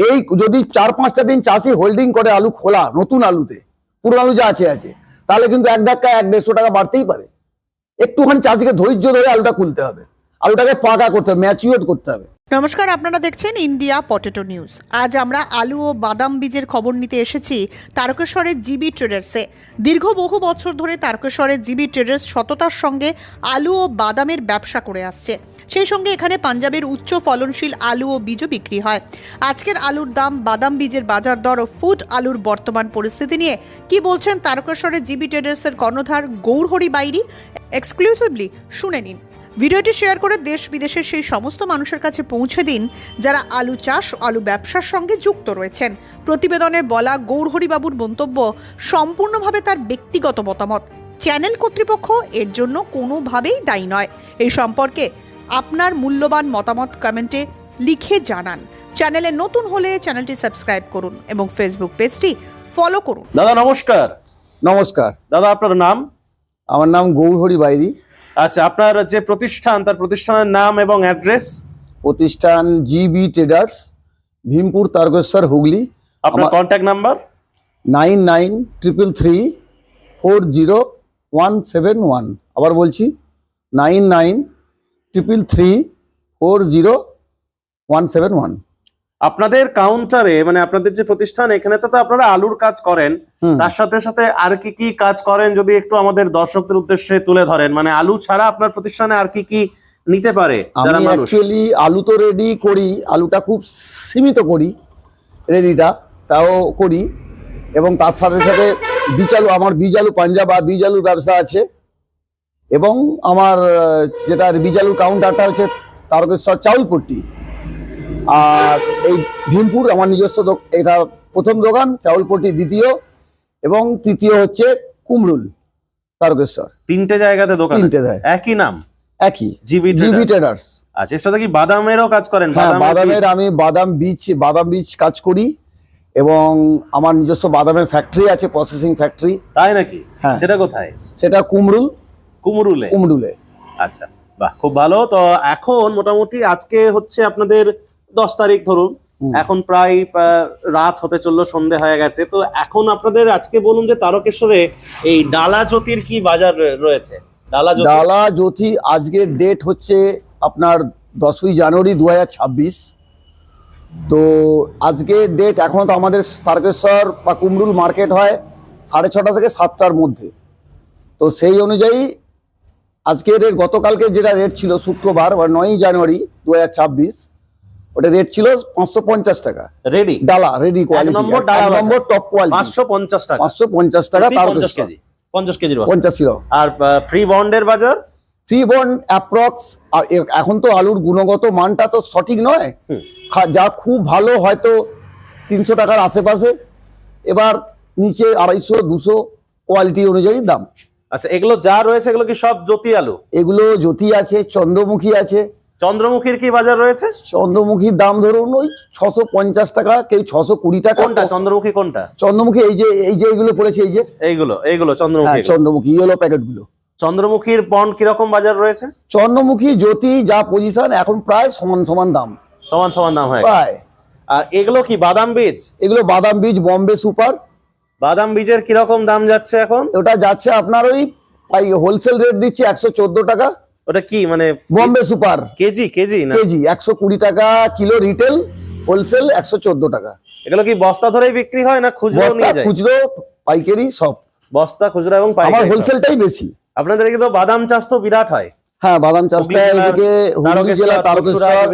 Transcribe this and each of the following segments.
এই যদি 4-5টা দিন চাষি হোল্ডিং করে আলু খোলা নতুন আলুতে, পুরো আলু যা আছে তাহলে কিন্তু 1 ধাক্কা 100-150 টাকা বাড়তেই পারে। একটুখানি চাষিকে ধৈর্য ধরে আলুটা খুলতে হবে, আলুটাকে পাকা করতে হবে, ম্যাচিওর করতে হবে। নমস্কার, আপনারা দেখছেন ইন্ডিয়া পটেটো নিউজ। আজ আমরা আলু ও বাদাম বীজের খবর নিতে এসেছি তারকেশ্বরের জিবি ট্রেডার্সে। দীর্ঘ বহু বছর ধরে তারকেশ্বরের জিবি ট্রেডার্স সততার সঙ্গে আলু ও বাদামের ব্যবসা করে আসছে। সেই সঙ্গে এখানে পাঞ্জাবের উচ্চ ফলনশীল আলু ও বীজও বিক্রি হয়। আজকের আলুর দাম, বাদাম বীজের বাজার দর ও ফুড আলুর বর্তমান পরিস্থিতি নিয়ে কি বলছেন তারকেশ্বরের জিবি ট্রেডার্সের কর্ণধার গৌরহরি বাইরি, এক্সক্লুসিভলি শুনে নিন। ভিডিওটি শেয়ার করে দেশ বিদেশের সেই সমস্ত মানুষের কাছে পৌঁছে দিন যারা আলু চাষ, আলু ব্যবসার সঙ্গে যুক্ত রয়েছেন। প্রতিবেদনে বলা গৌরহরিবাবুর মন্তব্য সম্পূর্ণভাবে তার ব্যক্তিগত মতামত। চ্যানেল কর্তৃপক্ষ এর জন্য কোনোভাবেই দায়ী নয়। এই সম্পর্কে আপনার মূল্যবান মতামত কমেন্টে লিখে জানান। চ্যানেলে নতুন হলে চ্যানেলটি সাবস্ক্রাইব করুন এবং ফেসবুক পেজটি ফলো করুন। দাদা নমস্কার। নমস্কার দাদা আপনার নাম? আমার নাম গৌরহরি বাইরি। আচ্ছা, আপনার যে প্রতিষ্ঠান, তার প্রতিষ্ঠানের নাম এবং অ্যাড্রেস? প্রতিষ্ঠান জিবি ট্রেডার্স, ভীমপুর, তারকেশ্বর, হুগলি। আপনার কন্ট্যাক্ট নাম্বার? 9933340171। আবার বলছি 9933340171। আপনাদের কাউন্টারে, মানে আপনাদের যে প্রতিষ্ঠান, এখানে তো আপনারা আলুর কাজ করেন, তার সাথে সাথে আর কি কি কাজ করেন যদি একটু আমাদের দর্শকদের উদ্দেশ্যে তুলে ধরেন। মানে আলু ছাড়া আপনার প্রতিষ্ঠানে আর কি কি নিতে পারে যারা আমি মানুষ? অ্যাকচুয়ালি আলু তো রেডি করি, আলুটা খুব সীমিত করি, রেডিটা তাও করি, এবং তার সাথে সাথে বীজ আলু, আমার বীজ আলু পাঞ্জাব আর বীজ আলুর ব্যবসা আছে। এবং আমার যেটা বীজ আলুর কাউন্টারটা হচ্ছে তারকেশ্বর চাউলপট্টি, আর এই ভীমপুর আমার নিজস্ব এটা প্রথম দোকান, চাউলপট্টি দ্বিতীয়, এবং তৃতীয় হচ্ছে কুমরুল, তারকেশ্বর। 3টে জায়গাতে দোকান? 3টে জায়গা। একই নাম? একই, জিবি ট্রেডার্স। আচ্ছা, এর সাথে কি বাদামেরও কাজ করেন? হ্যাঁ, বাদামের আমি বাদাম বীজ কাজ করি, এবং আমার নিজস্ব বাদামের ফ্যাক্টরি আছে, প্রসেসিং ফ্যাক্টরি। তাই নাকি? হ্যাঁ। সেটা কোথায়? সেটা কুমরুলে। আচ্ছা, বাহ, খুব ভালো। তো এখন মোটামুটি আজকে হচ্ছে আপনাদের 10 তারিখ ধরুন, এখন প্রায় রাত হতে চললো, সন্ধে হয়ে গেছে। তো এখন আপনাদের আজকে বলুন যে তারকেশ্বরে এই ডালা জ্যোতির কি বাজার রয়েছে? ডালা জ্যোতি আজকের ডেট হচ্ছে আপনার 10ই জানুয়ারি 2026। তো আজকের ডেট, এখন তো আমাদের তারকেশ্বর বা কুমরুল মার্কেট হয় 6:30 থেকে 7টার মধ্যে। তো সেই অনুযায়ী আজকের রেট, গতকালকে যেটা রেট ছিল শুক্রবার বা 9ই জানুয়ারি 2026, ওটা রেট ছিল 550 টাকা রেডি ডালা, রেডি কোয়ালিটি, নম্বর টপ কোয়ালিটি, 550 টাকা। 550 টাকা 50 কেজি, 50 কেজির 50 কিলো। আর ফ্রি বন্ডের বাজার? ফ্রি বন্ড অ্যাপ্রক্স, এখন তো আলুর গুণগত মানটা তো সঠিক নয়, যা খুব ভালো হয়তো 300 টাকার আশেপাশে, এবার নিচে 250-200 কোয়ালিটি অনুযায়ী দাম। আচ্ছা, এগুলো যা রয়েছে এগুলো কি সব জ্যোতি আলু? এগুলো জ্যোতি আছে, চন্দ্রমুখী আছে। চন্দ্রমুখীর কি বাজার রয়েছে? চন্দ্রমুখীর দাম ধরুন ওই 650 টাকা, কেউ 620 টাকা। কোনটা চন্দ্রমুখী? কোনটা চন্দ্রমুখী? এই যে এগুলো পড়েছে, এই যে এইগুলো চন্দ্রমুখী। চন্দ্রমুখী ইয়েলো প্যাকেট গুলো। চন্দ্রমুখীর বন্ড কিরকম বাজার রয়েছে? চন্দ্রমুখী জ্যোতি যা পজিশন, এখন প্রায় সমান দাম, সমান দাম হয় প্রায়। আর এগুলো কি বাদাম বীজ? এগুলো বাদাম বীজ, বম্বে সুপার। বাদাম বীজের কিরকম দাম যাচ্ছে এখন? ওটা যাচ্ছে আপনার ওই হোলসেল রেট দিচ্ছি 114 টাকা। ওটা কি মানে বম্বে সুপার? কেজি না কেজি 120 টাকা কিলো, রিটেল, হোলসেল 114 টাকা। এগুলো কি বস্তা ধরেই বিক্রি হয় না খুচরো নিয়ে যায়? খুচরো, পাইকারি সব। বস্তা, খুচরো এবং পাইকারি। আমার হোলসেলটাই বেশি। আপনাদের এদিকে তো বাদাম চাষ তো বিরাট হয়। হ্যাঁ, বাদাম চাষটা এদিকে হুগলি জেলা, তারকেশ্বর,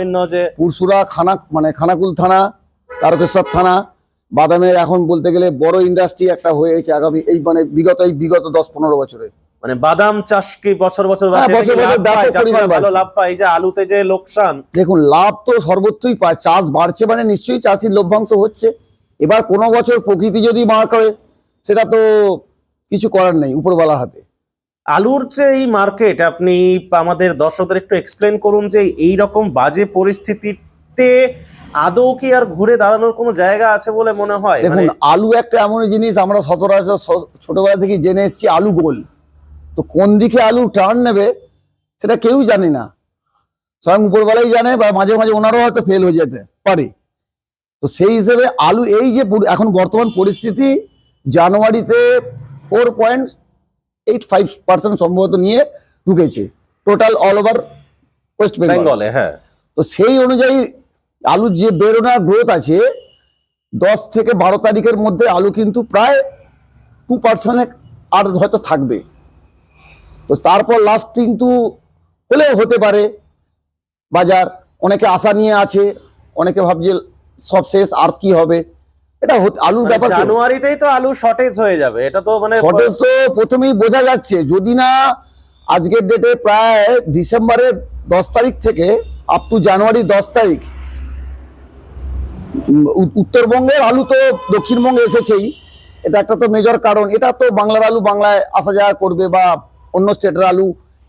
পুরসুরা, খানাকুল থানা, তারকেশ্বর থানা। বাদামের এখন বলতে গেলে বড় ইন্ডাস্ট্রি একটা হয়েছে আগামী বিগত 10-15 বছরে। মানে বাদাম চাষ কি বছর ভালো লাভ পায়? যে আলুতে যে লোকসান, দেখুন লাভ তো সর্বত্রই পায়, চাষ বাড়ছে মানে নিশ্চয়ই চাষির লভ্যাংশ হচ্ছে। এবার কোনো বছর প্রকৃতি যদি মার করে, সেটা তো কিছু করার নেই, উপরওয়ালার হাতে। আলুর যে এই মার্কেট, আপনি আমাদের দর্শকদের একটু এক্সপ্লেন করুন যে এই রকম বাজে পরিস্থিতিতে আদৌ কি আর ঘুরে দাঁড়ানোর কোনো জায়গা আছে বলে মনে হয়? দেখুন, আলু একটা এমন জিনিস, আমরা সচরাচর ছোটবেলা থেকে জেনে এসেছি আলু গোল। তো কোন দিকে আলু টার্ন নেবে সেটা কেউ জানে না, স্বয়ং উপরবেলাই জানে, বা মাঝে মাঝে ওনারও হয়তো ফেল হয়ে যেতে পারে। তো সেই হিসেবে আলু এই যে এখন বর্তমান পরিস্থিতি, জানুয়ারিতে 4.85% সম্ভবত নিয়ে ঢুকেছে total all over West Bengal. বেঙ্গলে, হ্যাঁ। তো সেই অনুযায়ী আলুর যে বেরোনার গ্রোথ আছে 10 থেকে 12 তারিখের মধ্যে আলু কিন্তু প্রায় 2% আর হয়তো থাকবে। তো তারপর লাস্ট কিন্তু হলেও হতে পারে বাজার, অনেকে আশা নিয়ে আছে, অনেকে ভাবছে সব শেষ আর কি হবে। এটা আলুর ব্যাপার, জানুয়ারিতেই তো আলু শর্টেজ হয়ে যাবে, এটা তো মানে শর্টেজ তো প্রথমেই বোঝা যাচ্ছে। যদি না আজকের ডেটে প্রায় ডিসেম্বরের 10 তারিখ থেকে আপ টু জানুয়ারি 10 তারিখ উত্তরবঙ্গের আলু তো দক্ষিণবঙ্গে এসেছেই, এটা একটা তো মেজর কারণ। এটা তো বাংলার আলু বাংলায় আসা যাওয়া করবে, বা অন্য স্টেটের আলু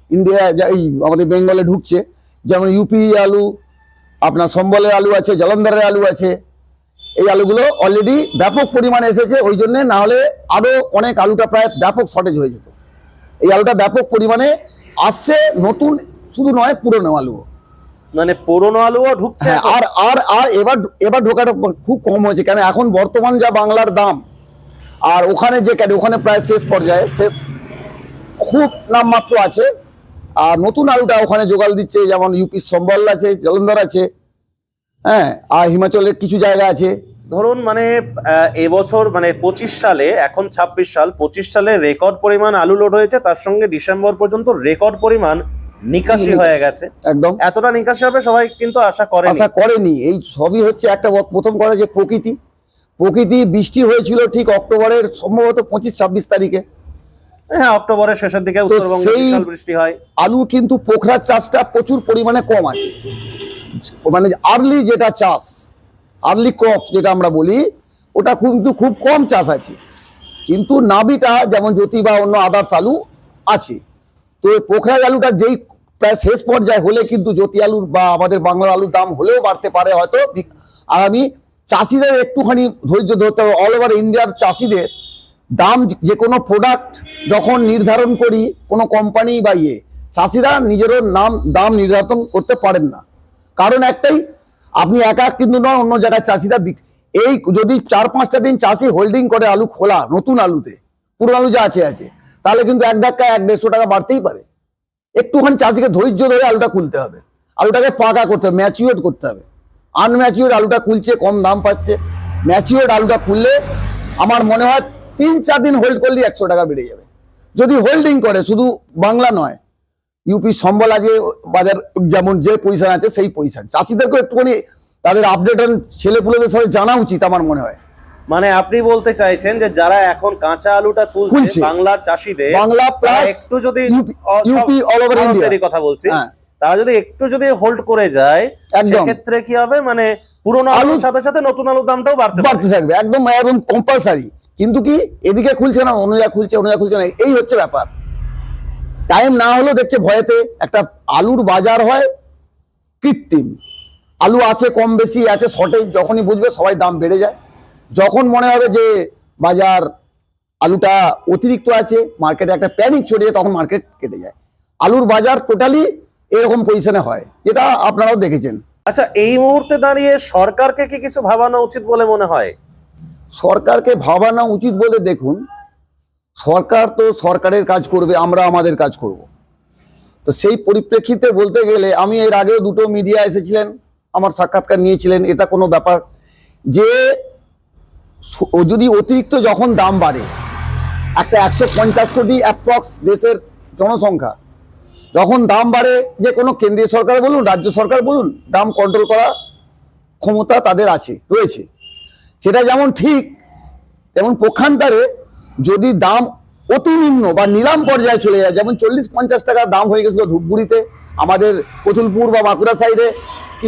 ইন্ডিয়া এই আমাদের বেঙ্গলে ঢুকছে, যেমন ইউপি আলু, আপনার সম্বলের আলু আছে, জলন্ধরের আলু আছে। এই আলুগুলো অলরেডি ব্যাপক পরিমাণে এসেছে, ওই জন্যে না হলে আরও অনেক আলুটা প্রায় ব্যাপক শর্টেজ হয়ে যেত। এই আলুটা ব্যাপক পরিমাণে আসছে, নতুন শুধু নয় পুরনো আলু, মানে পুরনো আলুও ঢুকছে। হ্যাঁ, আর আর আর এবার ঢোকাটা খুব কম হয়েছে, কেন এখন বর্তমান যা বাংলার দাম আর ওখানে যে ওখানে প্রায় শেষ পর্যায়ে, শেষ খুব নামমাত্র আছে। আর নতুন আলুটা ওখানে জোগাড় দিচ্ছে, যেমন ইউপির সম্বল আছে, জলন্ধর আছে, হ্যাঁ, আর হিমাচলের কিছু জায়গা আছে। ধরুন মানে এবছর মানে 25 সালে, এখন 26 সাল, 25 সালে রেকর্ড পরিমাণ আলু লোড হয়েছে, তার সঙ্গে ডিসেম্বর পর্যন্ত রেকর্ড পরিমাণ নিকাশি হয়ে গেছে। একদম এতটা নিকাশি হবে সবাই কিন্তু আশা করেনি। এই সবই হচ্ছে একটা প্রথম কথা যে প্রকৃতি বৃষ্টি হয়েছিল ঠিক অক্টোবরের সম্ভবত 25-26 তারিখে। হ্যাঁ, অক্টোবরের শেষের দিকে উত্তরবঙ্গে বিশাল বৃষ্টি হয়। আলু কিন্তু পোখরাজ চাষটা প্রচুর পরিমাণে কম আছে, মানে আর্লি যেটা চাষ, আর্লি ক্রপ যেটা আমরা বলি, ওটা কিন্তু খুব কম চাষ আছে। কিন্তু নাবিটা যেমন জ্যোতি বা অন্য আদার্স আলু আছে। তো পোখরাজ আলুটা যেই প্রায় শেষ পর্যায়ে হলে কিন্তু জ্যোতি আলুর বা আমাদের বাংলার আলুর দাম হলেও বাড়তে পারে হয়তো আগামী। চাষিদের একটুখানি ধৈর্য ধরতে হবে। অল ওভার ইন্ডিয়ার চাষিদের দাম, যে কোনো প্রোডাক্ট যখন নির্ধারণ করি কোনো কোম্পানি বা চাষিরা নিজেরও দাম নির্ধারণ করতে পারেন না। কারণ একটাই, আপনি একা কিন্তু নয়, অন্য জায়গায় চাষিরা এই যদি 4-5টা দিন চাষি হোল্ডিং করে আলু খোলা, নতুন আলুতে পুরো আলু যা আছে, তাহলে কিন্তু 1 ধাক্কা 100-150 টাকা বাড়তেই পারে। একটুখানি চাষিকে ধৈর্য ধরে আলুটা খুলতে হবে, আলুটাকে পাকা করতে হবে, ম্যাচিওর করতে হবে। আনম্যাচিওর আলুটা খুলছে, কম দাম পাচ্ছে। ম্যাচিওর আলুটা খুললে আমার মনে হয় 3-4 দিন হোল্ড করলে 100 টাকা বেড়ে যাবে, যদি হোল্ডিং করে। শুধু বাংলা নয়, ইউপি সম্বল আজকে বাজার যেমন যে পজিশন আছে সেই পজিশন, চাষিদেরকে একটুখানি তাদের আপডেট ছেলেপুলেদের সাথে জানা উচিত আমার মনে হয়। মানে আপনি বলতে চাইছেন যে যারা এখন কাঁচা আলুটা তুলছে, বাংলার চাষিদের, বাংলা প্লাস একটু যদি ইউপি অল ওভার ইন্ডিয়া কথা বলছি, তারা যদি একটু যদি হোল্ড করে যায়, সেক্ষেত্রে কি হবে, মানে পুরনো আলুর সাথে সাথে নতুন আলুর দামটাও বাড়তে থাকবে, একদম একদম কম্পালসারি। কিন্তু কি এদিকে খুলছে না, অনুযায়ী খুলছে না, এই হচ্ছে ব্যাপার। টাইম না হলেও দেখছে ভয়েতে একটা আলুর বাজার হয় কৃত্রিম। আলু আছে কম বেশি আছে, শর্টেজ যখনই বুঝবে সবাই দাম বেড়ে যায়। যখন মনে হবে যে বাজার আলুটা অতিরিক্ত আছে, মার্কেটে একটা প্যানিক ছড়িয়ে, তখন মার্কেট কেটে যায়। আলুর বাজার টোটালি এরকম পজিশনে হয়, যেটা আপনারাও দেখেছেন। আচ্ছা, এই মুহূর্তে দাঁড়িয়ে সরকারকে কি কিছু ভাবানো উচিত বলে মনে হয়? সরকারকে ভাবানো উচিত বলে, দেখুন, সরকার তো সরকারের কাজ করবে, আমরা আমাদের কাজ করব। তো সেই পরিপ্রেক্ষিতে বলতে গেলে, আমি এর আগেও 2টো মিডিয়া এসেছিলেন, আমার সাক্ষাৎকার নিয়েছিলেন। এটা কোনো ব্যাপার যে যদি অতিরিক্ত যখন দাম বাড়ে, একটা 150 কোটি অ্যাপ্রক্স দেশের জনসংখ্যা, যখন দাম বাড়ে, যে কোনো কেন্দ্রীয় সরকার বলুন, রাজ্য সরকার বলুন, দাম কন্ট্রোল করা ক্ষমতা তাদের রয়েছে। সেটা যেমন ঠিক, তেমন পক্ষান্তরে যদি দাম অতি নিম্ন বা নিলাম পর্যায়ে চলে যায়, যেমন 40-50 টাকা দাম হয়ে গেছিল ধূপগুড়িতে, আমাদের কতুলপুর বা বাঁকুড়া সাইডে,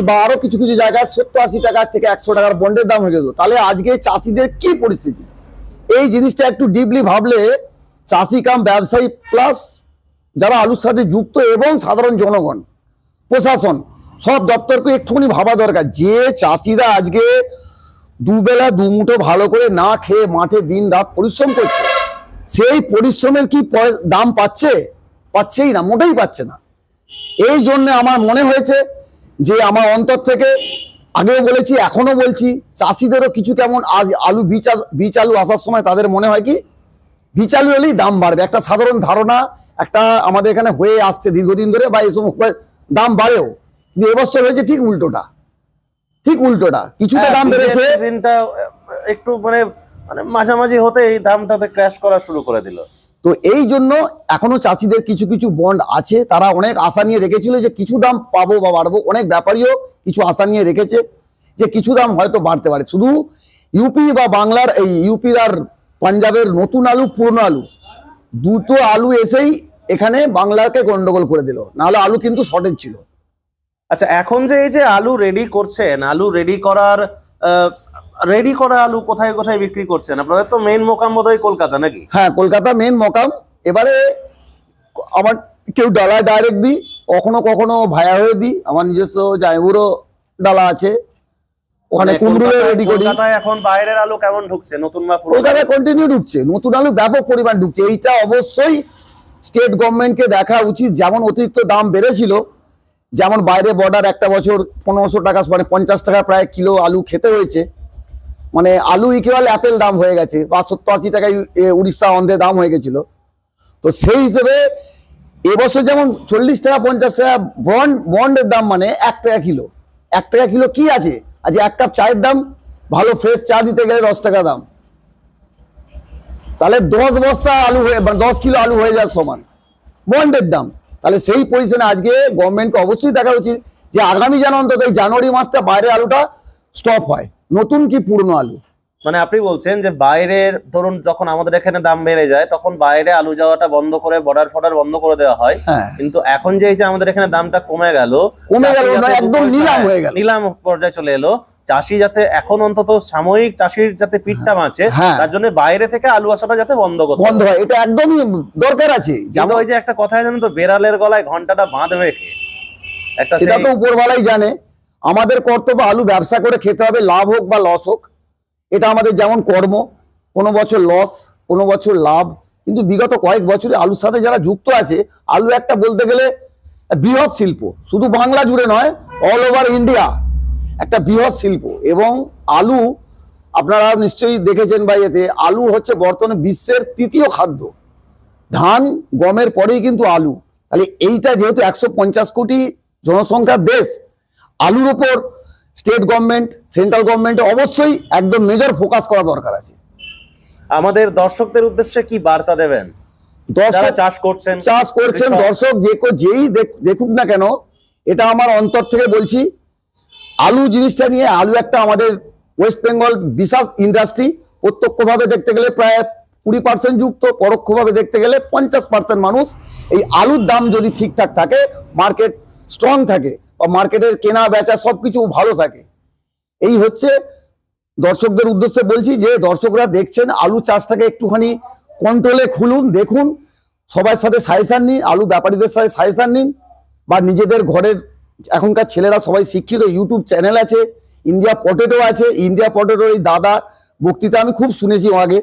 বা আরো কিছু কিছু জায়গায় 70-80 টাকা থেকে 100 টাকার বন্ডের দাম হয়ে গেল, তাহলে আজকে চাষিদের কি পরিস্থিতি? এই জিনিসটা একটু ডিপলি ভাবলে চাষি কাম ব্যবসায়ী প্লাস যারা আলুর সাথে যুক্ত এবং সাধারণ জনগণ, প্রশাসন, সব দপ্তরকে একটুখানি ভাবা দরকার যে চাষিরা আজকে দুবেলা দুমুঠো ভালো করে না খেয়ে মাঠে দিন রাত পরিশ্রম করছে, সেই পরিশ্রমের কি দাম পাচ্ছেই না, মোটেই পাচ্ছে না। এই জন্য আমার মনে হয়েছে যে আমার অন্তর থেকে আগেও বলেছি, এখনো বলছি, চাষিদেরও কিছু কেমন আজ আলু বীজ আলু আসার সময় তাদের মনে হয় কি বীজ আলু হলেই দাম বাড়বে, একটা সাধারণ ধারণা একটা আমাদের এখানে হয়ে আসছে দীর্ঘদিন ধরে, বা এই সময় দাম বাড়েও, কিন্তু এবছর হয়েছে ঠিক উল্টোটা, কিছুটা দাম বেড়েছে, সিজনটা একটু মানে মানে মাঝামাঝি হতে এই দামটাতে ক্র্যাশ করা শুরু করে দিল। তো এই জন্য এখনো চাষিদের কিছু কিছু বন্ড আছে, তারা অনেক আশা নিয়ে রেখেছিল যে কিছু দাম পাবো বা বাড়বো, অনেক ব্যাপারীও কিছু আশা নিয়ে রেখেছে যে কিছু দাম হয়তো বাড়তে পারে। শুধু ইউপি বা বাংলার এই ইউপির আর পাঞ্জাবের নতুন আলু পুরনো আলু দুটো আলু এসেই এখানে বাংলাকে গন্ডগোল করে দিল, নাহলে আলু কিন্তু শর্টেজ ছিল। আচ্ছা, এখন যে এই যে আলু রেডি করছেন, আলু রেডি করা আলু কোথায় কোথায় বিক্রি করছেন? আপনাদের তো মেইন মোকাম বোধহয় কলকাতা নাকি? হ্যাঁ, কলকাতা মেন মোকাম। এবারে আমার কেউ ডালায় ডাইরেক্ট দিই, কখনো কখনো ভায়া হয়ে দিই, আমার নিজস্ব জায়গুলো ডালা আছে, ওখানে কুমড়ো রেডি করি। কলকাতায় এখন বাইরের আলু কেমন ঢুকছে, নতুন বা পুরনো? কলকাতায় কন্টিনিউ ঢুকছে, নতুন আলু ব্যাপক পরিমাণ ঢুকছে। এইটা অবশ্যই স্টেট গভর্নমেন্টকে দেখা উচিত। যেমন অতিরিক্ত দাম বেড়েছিল, যেমন বাইরে বর্ডার একটা বছর 1500 টাকা মানে 50 টাকা প্রায় কিলো আলু খেতে হয়েছে, মানে আলু ইকুয়াল অ্যাপেল দাম হয়ে গেছে, বা 70-80 টাকায় উড়িষ্যা অন্ধ্রে দাম হয়ে গেছিল। তো সেই হিসেবে এবছর যেমন 40 টাকা 50 টাকা বন্ডের দাম, মানে 1 টাকা কিলো, 1 টাকা কিলো কি আছে? আজ 1 কাপ চায়ের দাম, ভালো ফ্রেশ চা দিতে গেলে 10 টাকা দাম, তাহলে 10 বস্তা আলু হয়ে 10 কিলো আলু হয়ে যাওয়ার সমান বন্ডের দাম। তাহলে সেই পজিশনে আজকে গভর্নমেন্টকে অবশ্যই দেখা উচিত যে আগামী যেন অন্তত এই জানুয়ারি মাসটা বাইরে আলুটা স্টপ হয়, নতুন কি পুরনো আলু। মানে আপনি বলছেন যে বাইরের ধরুন যখন আমাদের এখানে দাম বেড়ে যায় তখন বাইরে আলু যাওয়াটা বন্ধ করে বর্ডার ফর্ডার বন্ধ করে দেওয়া হয়, হ্যাঁ। কিন্তু এখন যে এই যে আমাদের এখানে দামটা কমে গেল না, একদম নিলাম হয়ে গেল, নিলাম পর্যায়ে চলে এলো, চাষি যাতে এখন অন্তত সাময়িক চাষির যাতে পিঠটা বাঁচে, হ্যাঁ। তার জন্য বাইরে থেকে আলু আসাটা যাতে বন্ধ হয়, এটা একদমই দরকার আছে। যেমন ওই যে একটা কথা জানেন তো, বেড়ালের গলায় ঘন্টাটা বাঁধবে কে? একটা সেটা তো উপরওয়ালাই জানে। আমাদের কর্তব্য আলু ব্যবসা করে খেতে হবে, লাভ হোক বা লস হোক, এটা আমাদের যেমন কর্ম। কোনো বছর লস, কোনো বছর লাভ, কিন্তু বিগত কয়েক বছরে আলুর সাথে যারা যুক্ত আছে, আলু একটা বলতে গেলে বৃহৎ শিল্প, শুধু বাংলা জুড়ে নয়, অল ওভার ইন্ডিয়া একটা বৃহৎ শিল্প। এবং আলু আপনারা নিশ্চয়ই দেখেছেন বা এতে, আলু হচ্ছে বর্তমানে বিশ্বের 3য় খাদ্য, ধান গমের পরেই কিন্তু আলু। তাহলে এইটা যেহেতু 150 কোটি জনসংখ্যার দেশ, আলুর ওপর স্টেট গভর্নমেন্ট সেন্ট্রাল গভর্নমেন্ট অবশ্যই একদম মেজর ফোকাস করা দরকার আছে। আমাদের দর্শকদের উদ্দেশ্যে কি বার্তা দেবেন? দর্শক চাষ করছেন দর্শক যেই দেখুক না কেন, এটা আমার অন্তর থেকে বলছি, আলু জিনিসটা নিয়ে, আলু একটা আমাদের ওয়েস্ট বেঙ্গল বিশাল ইন্ডাস্ট্রি, প্রত্যক্ষভাবে দেখতে গেলে প্রায় 20% যুক্ত, পরোক্ষভাবে দেখতে গেলে 50% মানুষ। এই আলুর দাম যদি ঠিকঠাক থাকে, মার্কেট স্ট্রং থাকে, বা মার্কেটের কেনা বেচা সবকিছু ভালো থাকে, এই হচ্ছে দর্শকদের উদ্দেশ্যে বলছি যে দর্শকরা দেখছেন, আলু চাষটাকে একটুখানি কন্ট্রোলে খুলুন, দেখুন, সবার সাথে সাজেশন নিন, আলু ব্যাপারীদের সাথে সাজেশন নিন, বা নিজেদের ঘরের এখনকার ছেলেরা সবাই শিক্ষিত, ইউটিউব চ্যানেল আছে, ইন্ডিয়া পটেটো আছে, ইন্ডিয়া পটেটোর এই দাদা বক্তৃতা আমি খুব শুনেছি আগে,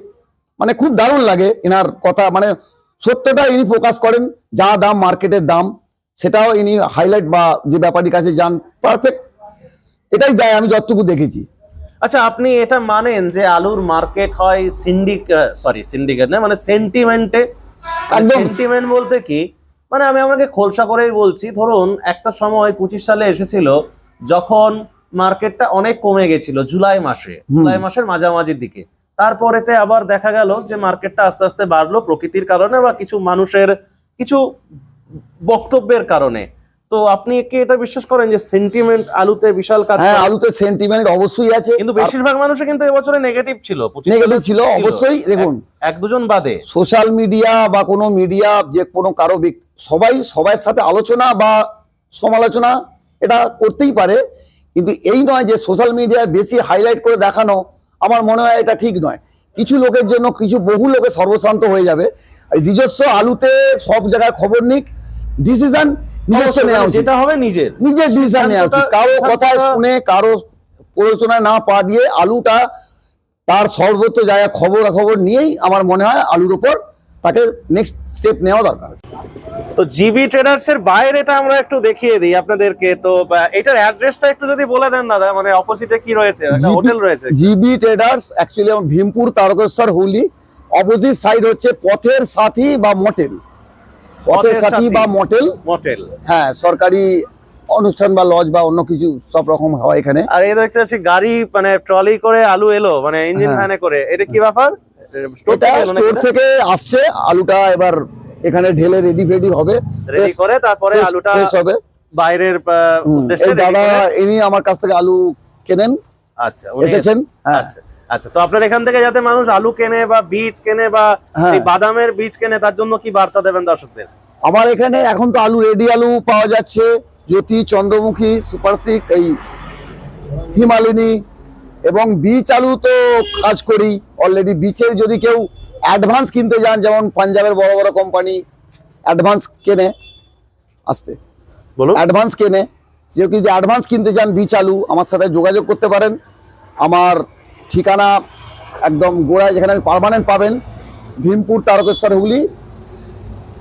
মানে খুব দারুণ লাগে এনার কথা, মানে সত্যটা ইনি প্রকাশ করেন, যা দাম মার্কেটের দাম সেটাও ইনি হাইলাইট, বা যে ব্যাপারীর কাছে যান পারফেক্ট এটাই দেয়, আমি যতটুকু দেখেছি। আচ্ছা, আপনি এটা মানেন যে আলুর মার্কেট হয় সিন্ডিকেট না, মানে সেন্টিমেন্টে? একদম। সেন্টিমেন্ট বলতে কি, মানে আমি আপনাকে খোলসা করেই বলছি, ধরুন একটা সময় 25 সালে এসেছিল যখন মার্কেটটা অনেক কমে গেছিল, জুলাই মাসের মাঝামাঝির দিকে, তারপরেতে আবার দেখা গেল যে মার্কেটটা আস্তে আস্তে বাড়লো প্রকৃতির কারণে বা কিছু মানুষের কিছু বক্তব্যের কারণে। তো আপনি কি এটা বিশ্বাস করেন যে সেন্টিমেন্ট আলুতে বিশাল কাজ? হ্যাঁ, আলুতে সেন্টিমেন্ট অবশ্যই আছে, কিন্তু বেশিরভাগ মানুষই কিন্তু এবছরে নেগেটিভ ছিল, অবশ্যই। দেখুন, এক দুজন বাদে সোশ্যাল মিডিয়া বা কোনো মিডিয়া, যে কোনো কারো সবার সাথে আলোচনা বা সমালোচনা এটা করতেই পারে, কিন্তু এই নয় যে সোশ্যাল মিডিয়ায় বেশি হাইলাইট করে দেখানো, আমার মনে হয় এটা ঠিক নয়। কিছু লোকের জন্য বহু লোকে সর্বশান্ত হয়ে যাবে। নিজস্ব আলুতে সব জায়গায় খবর নিক, ডিসিশন নিজস্ব নেওয়া উচিত, যেটা হবে নিজের ডিসিশন নেওয়া উচিত, কারো কথায় শুনে, কারো প্ররোচনায় না পা দিয়ে, আলুটা তার সর্বত্র জায়গায় খবর নিয়েই আমার মনে হয় আলুর উপর তাকে নেক্সট স্টেপ নেওয়া দরকার আছে। তো জিবি ট্রেডার্স এর বাইরেটা আমরা একটু দেখিয়ে দিই আপনাদেরকে। তো এটার অ্যাড্রেসটা একটু যদি বলে দেন দাদা, মানে অপোজিটে কি রয়েছে? একটা হোটেল রয়েছে। GB traders actually Bhimpur Tarakeswar Hooghly, opposite side হচ্ছে পথের সাথী বা মোটেল। পথের সাথী বা মোটেল, হ্যাঁ, সরকারি অনুষ্ঠান বা লজ বা অন্য কিছু সব রকম হয় এখানে। আর এই দেখতে পাচ্ছি গাড়ি, মানে ট্রলি করে আলু এলো, মানে ইঞ্জিন ভ্যানে করে। এটা কি ব্যাপার? এটা স্টোর থেকে আসছে আলুটা, এবার এখানে ঢেলে রেডি ফেডি হবে, রেডি করে তারপরে আলুটা হবে বাইরের উদ্দেশ্যে। এই দাদা ইনি আমার কাছ থেকে আলু কেনেন। আচ্ছা, উনি এসেছেন। হ্যাঁ, আচ্ছা আচ্ছা। তো আপনার এখান থেকে যাতে মানুষ আলু কেনে বা বীজ কেনে বা এই বাদামের বীজ কেনে, তার জন্য কি বার্তা দেবেন দর্শকদের? আমার এখানে এখন তো আলু রেডি আলু পাওয়া যাচ্ছে, জ্যোতি, চন্দ্রমুখী, সুপার 6, এই হিমালিনী, এবং বীজ আলু তো কাজ করি অলরেডি। বীজের যদি কেউ অ্যাডভান্স কিনতে যান, যেমন পাঞ্জাবের বড় বড় কোম্পানি অ্যাডভান্স কেনে, আসতে বলুন, অ্যাডভান্স কেনে, কেউ যদি অ্যাডভান্স কিনতে চান বীজ আলু, আমার সাথে যোগাযোগ করতে পারেন। আমার ঠিকানা একদম গোড়ায়, যেখানে পার্মানেন্ট পাবেন, ভীমপুর তারকেশ্বর হুগলি,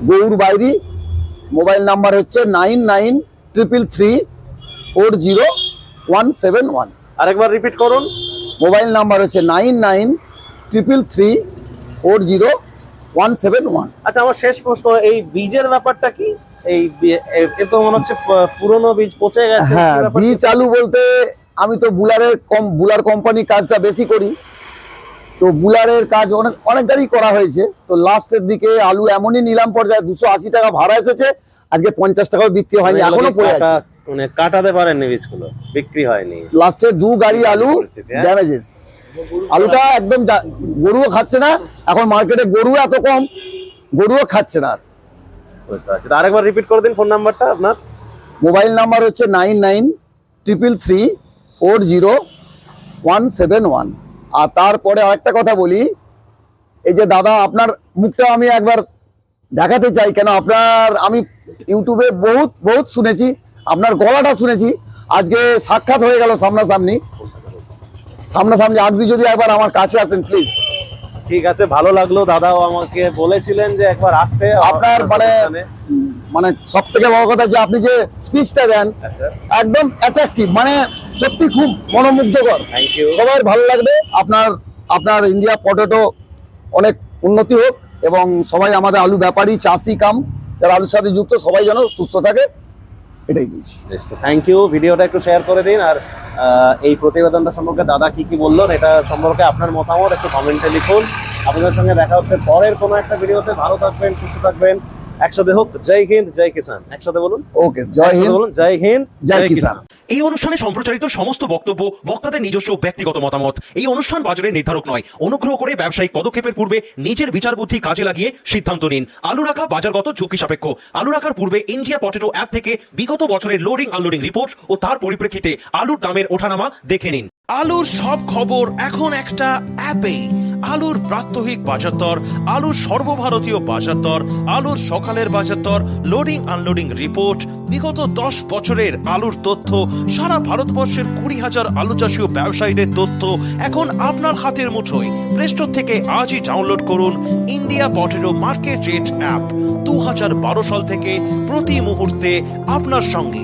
গৌর বাইরি। মোবাইল নাম্বার হচ্ছে 9933340171। আরেকবার রিপিট করুন। মোবাইল নাম্বার হচ্ছে 9933340171। আচ্ছা, আমার শেষ প্রশ্ন, এই বীজের ব্যাপারটা কি? এই এ তো মনে হচ্ছে পুরনো বীজ পচে গেছে। হ্যাঁ, বীজ আলু বলতে আমি তো বুলার কোম্পানি কাজটা বেশি করি, তো বুলারের কাজ অনেকবারই করা হয়েছে। তো লাস্টের দিকে আলু এমনই নিলাম পর্যায়ে 280 টাকা ভাড়া এসেছে, আজকে 50 টাকাও বিক্রি হয়নি, এখনো পড়ে আছে। মানে কাটাতে পারেননি বীজগুলো, বিক্রি হয়নি। লাস্টে 2 গাড়ি আলু ড্যামেজেস। আলুটা একদম গরুও খাচ্ছে না, এখন মার্কেটে গরু এত কম, গরুও খাচ্ছে না। বুঝতে পারছি। আরেকবার রিপিট করে দিন ফোন নাম্বারটা আপনার। মোবাইল নাম্বার হচ্ছে 9933340171। আর তারপরে আরেকটা কথা বলি, এই যে দাদা, আপনার মুখটা আমি একবার দেখাতে চাই। কেন আপনার, আমি ইউটিউবে বহুত শুনেছি, আপনার গলাটা শুনেছি, আজকে সাক্ষাৎ হয়ে গেল সামনাসামনি। আপনি যদি একবার আমার কাছে আসেন প্লিজ। ঠিক আছে, ভালো লাগলো। দাদাও আমাকে বলেছিলেন যে একবার আসতে। আপনার মানে সব থেকে বড় কথা যে আপনি যে স্পিচটা দেন, একদম অ্যাট্রাকটিভ, মানে সত্যি খুব মনোমুগ্ধকর। Thank you. সবাই ভালো লাগবে। আপনার ইন্ডিয়া পটেটো অনেক উন্নতি হোক, এবং সবাই আমাদের আলু ব্যাপারী, চাষি কাম যারা আলুর সাথে যুক্ত, সবাই যেন সুস্থ থাকে, এটাই বলছি। Thank you. ভিডিওটা একটু শেয়ার করে দিন। আর এই প্রতিবেদনটা সম্পর্কে দাদা কি বললেন, এটা সম্পর্কে আপনার মতামত একটু কমেন্টে লিখুন। আপনাদের সঙ্গে দেখা হচ্ছে পরের কোনো একটা ভিডিওতে। ভালো থাকবেন, সুস্থ থাকবেন, একসাথে হোক। জয় হিন্দ, জয় কিষান। একসাথে বলুন। ওকে, জয় হিন্দ, বলুন, জয় হিন্দ, জয় কিষান। এই অনুষ্ঠানে সম্প্রচারিত সমস্ত বক্তব্য বক্তাদের নিজস্ব ব্যক্তিগত মতামত। এই অনুষ্ঠান বাজারের নির্ধারক নয়। অনুগ্রহ করে ব্যবসায়িক পদক্ষেপের পূর্বে নিজের বিচার বুদ্ধি কাজে লাগিয়ে সিদ্ধান্ত নিন। আলু রাখা বাজারগত ঝুঁকি সাপেক্ষ। আলু রাখার পূর্বে ইন্ডিয়া পটেটো অ্যাপ থেকে বিগত বছরের লোডিং আনলোডিং রিপোর্ট ও তার পরিপ্রেক্ষিতে আলুর দামের ওঠানামা দেখে নিন। আলুর সব খবর এখন একটা অ্যাপেই। আলুর প্রাত্যহিক বাজার দর, আলুর সর্বভারতীয় বাজার দর, আলুর সকালের বাজার দর, লোডিং আনলোডিং রিপোর্ট, বিগত 10 বছরের আলুর তথ্য, সারা ভারতবর্ষের 20,000 আলু চাষী ও ব্যবসায়ীদের তথ্য এখন আপনার হাতের মুঠোয়। প্লে স্টোর থেকে আজই ডাউনলোড করুন India potato market rate app. 2012 সাল থেকে প্রতি মুহূর্তে আপনার সঙ্গে।